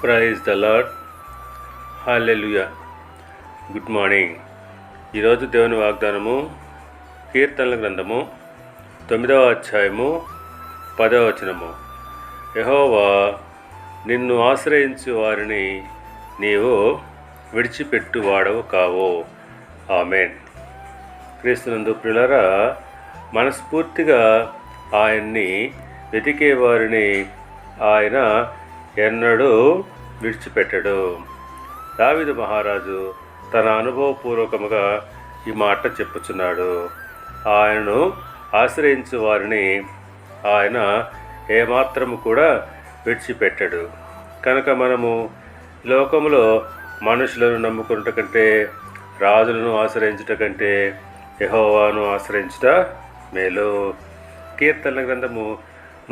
Praise the Lord. Hallelujah. Good morning. ఈరోజు దేవుని వాగ్దానము కీర్తనల గ్రంథము 9వ అధ్యాయము 10వ వచనము. యెహోవా నిన్ను ఆశ్రయించు వారిని నీవు విడిచిపెట్టు వాడవు కావు. ఆమేన్. క్రీస్తునందు ప్రియులారా, మనస్ఫూర్తిగా ఆయన్ని వెతికే వారిని ఆయన ఎన్నడూ విడిచిపెట్టడు. దావీదు మహారాజు తన అనుభవపూర్వకముగా ఈ మాట చెప్పుచున్నాడు. ఆయనను ఆశ్రయించు వారిని ఆయన ఏమాత్రము కూడా విడిచిపెట్టడు. కనుక మనము లోకములో మనుషులను నమ్ముకున్నట కంటే, రాజులను ఆశ్రయించుట కంటే యెహోవాను ఆశ్రయించుట మేలు. కీర్తనల గ్రంథము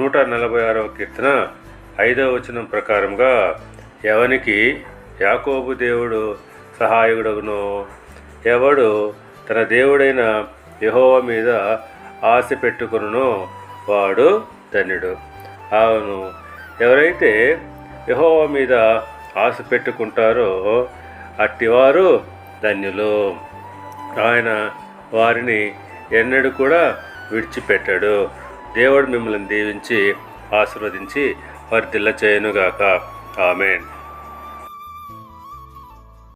146వ కీర్తన 5వ వచనం ప్రకారంగా, ఎవనికి యాకోబు దేవుడు సహాయకుడగునో, ఎవడు తన దేవుడైన యెహోవా మీద ఆశ పెట్టుకొనునో వాడు ధన్యుడు. అవును, ఎవరైతే యెహోవా మీద ఆశ పెట్టుకుంటారో అట్టివారు ధన్యులు. ఆయన వారిని ఎన్నడూ కూడా విడిచిపెట్టాడు. దేవుడు మిమ్మల్ని దీవించి ఆశీర్వదించి వర్ధిల్ల చేయనుగాక. ఆమేన్.